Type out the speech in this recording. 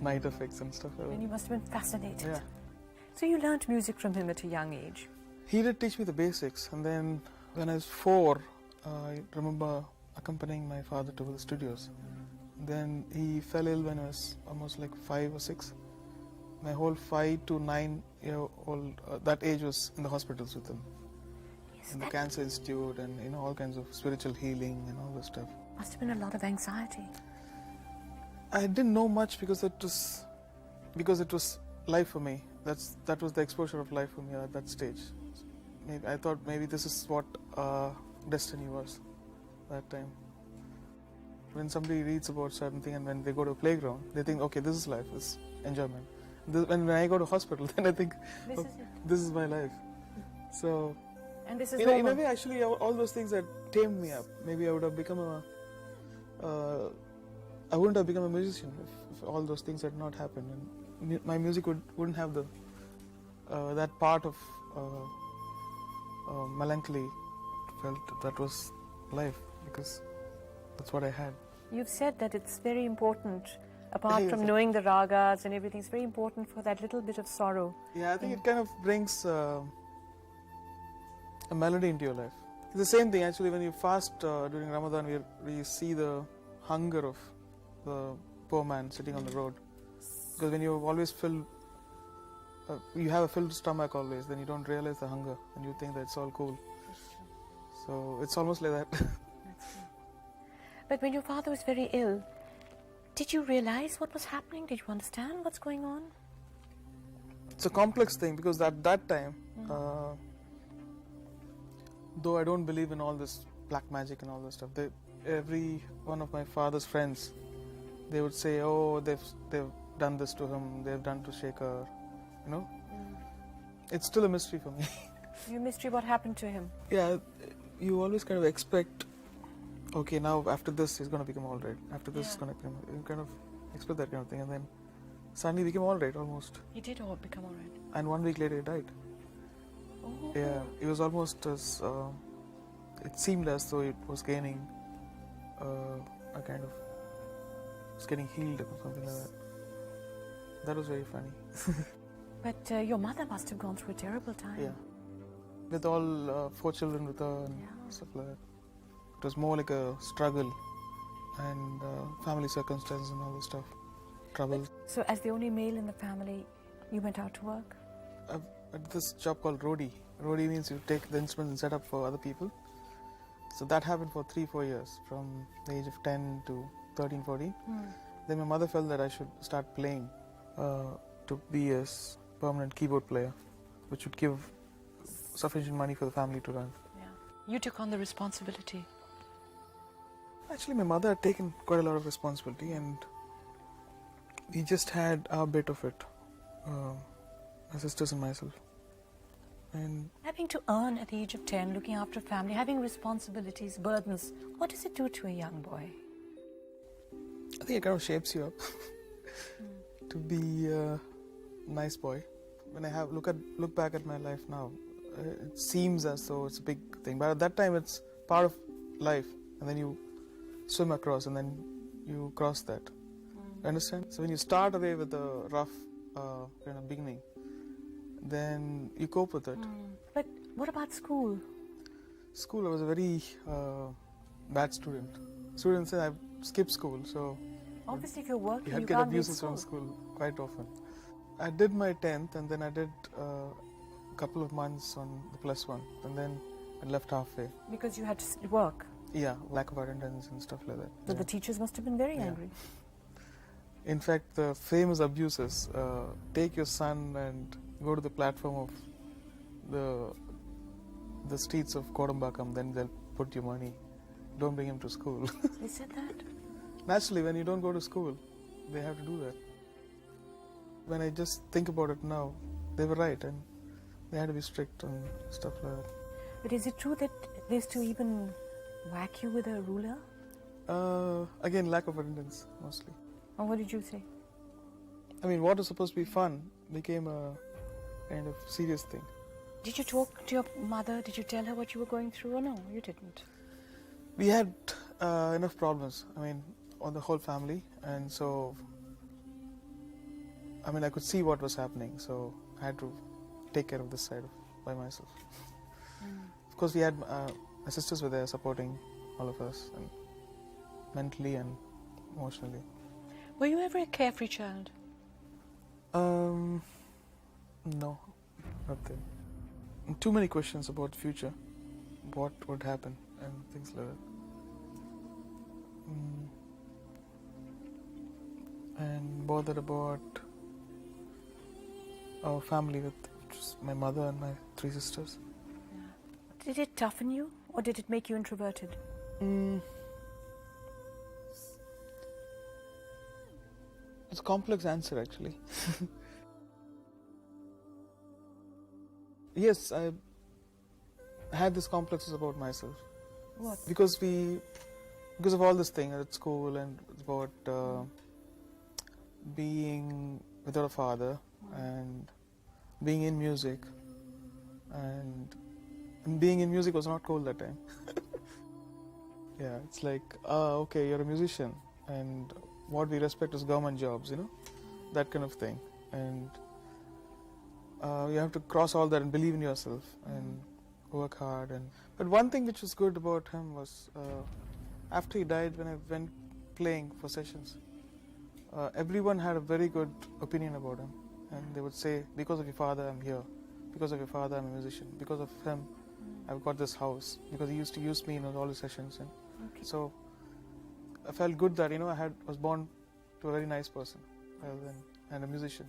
night effects and stuff like that. And you must have been fascinated. Yeah. So you learnt music from him at a young age. He did teach me the basics, and then when I was 4, I remember accompanying my father to the studios. Then he fell ill when I was almost like 5 or 6. My whole 5 to 9 year old, that age was in the hospitals with him. Yes, In the that Cancer Institute and all kinds of spiritual healing and all this stuff. must have been a lot of anxiety. I didn't know much because it was life for me. That was the exposure of life for me at that stage. I thought maybe this is what destiny was that time. When somebody reads about certain thing and when they go to a playground, they think, okay, this is life, this is enjoyment. When I go to hospital, then I think, This is it. this is my life. So, And this is in a normal. way, actually, all those things that tamed me up. Maybe I would have become I wouldn't have become a musician if all those things had not happened. And my music wouldn't have that part of melancholy. Felt that was life because that's what I had. You've said that it's very important, apart Yes. from knowing the ragas and everything, it's very important for that little bit of sorrow. Yeah, I think it kind of brings a melody into your life. It's the same thing actually when you fast during Ramadan, we see the hunger of the poor man sitting on the road. Because when you always you have a filled stomach always, then you don't realize the hunger and you think that it's all cool. So it's almost like that. But when your father was very ill, did you realize what was happening? Did you understand what's going on? It's a complex thing because at that time, though I don't believe in all this black magic and all this stuff, every one of my father's friends, they would say, oh, they've done this to him, they've done to Shekhar, It's still a mystery for me. Your mystery, what happened to him? Yeah, you always kind of expect, okay, now after this he's going to become all right. After this he's going to become, you kind of expect that kind of thing, and then suddenly he became all right almost. He did all become all right. And 1 week later he died. Oh. Yeah, it was almost as, it seemed as though it was gaining a kind of, it's getting healed or something like that. That was very funny. But your mother must have gone through a terrible time. Yeah. With all 4 children with her and stuff like that. It was more like a struggle and family circumstances and all this stuff. Trouble. So as the only male in the family, you went out to work? I've had this job called roadie. Roadie means you take the instruments and set up for other people. So that happened for 3-4 years, from the age of 10 to 13, 14. Then my mother felt that I should start playing to be a permanent keyboard player, which would give sufficient money for the family to run. Yeah. You took on the responsibility. Actually, my mother had taken quite a lot of responsibility, and we just had our bit of it, my sisters and myself. And Having to earn at the age of 10, looking after a family, having responsibilities, burdens, what does it do to a young boy? I think it kind of shapes you up to be a nice boy. When I look back at my life now, it seems as though it's a big thing, but at that time it's part of life, and then you swim across and then you cross that. Understand? So when you start away with a rough kind of beginning, then you cope with it. But what about school? School, I was a very bad student. Students say I've skipped school, so Obviously, if you're working, you you had get can't leave abuses school. from school quite often. I did my 10th, and then I did a couple of months on the +1, and then I left halfway. Because you had to work. Yeah, lack of attendance and stuff like that. So Yeah. the teachers must have been very Yeah. angry. In fact, the famous abuses, take your son and go to the platform of the streets of Kodambakam, then they'll put you money. Don't bring him to school. They said that? Naturally, when you don't go to school, they have to do that. When I just think about it now, they were right, and they had to be strict and stuff like that. But is it true that they used to even whack you with a ruler? Again, lack of attendance, mostly. Or what did you say? I mean, what was supposed to be fun became a kind of serious thing. Did you talk to your mother? Did you tell her what you were going through, or no, you didn't? We had enough problems, I mean, on the whole family, and so I mean, I could see what was happening, so I had to take care of this side by myself. Of course, we had my sisters were there supporting all of us, and mentally and emotionally. Were you ever a carefree child? No, nothing. Too many questions about future, what would happen, and things like that. And bothered about our family with just my mother and my 3 sisters. Did it toughen you, or did it make you introverted? It's a complex answer, actually. Yes, I had this complexes about myself. What? Because of all this thing at school and about being without a father and being in music, and being in music was not cool that time. Yeah, it's like, okay, you're a musician, and what we respect is government jobs, that kind of thing. And you have to cross all that and believe in yourself and work hard. But one thing which was good about him was after he died, when I went playing for sessions, everyone had a very good opinion about him, and they would say, because of your father I'm here, because of your father I'm a musician, because of him I've got this house, because he used to use me in all his sessions. And so I felt good that I was born to a very nice person rather than and a musician.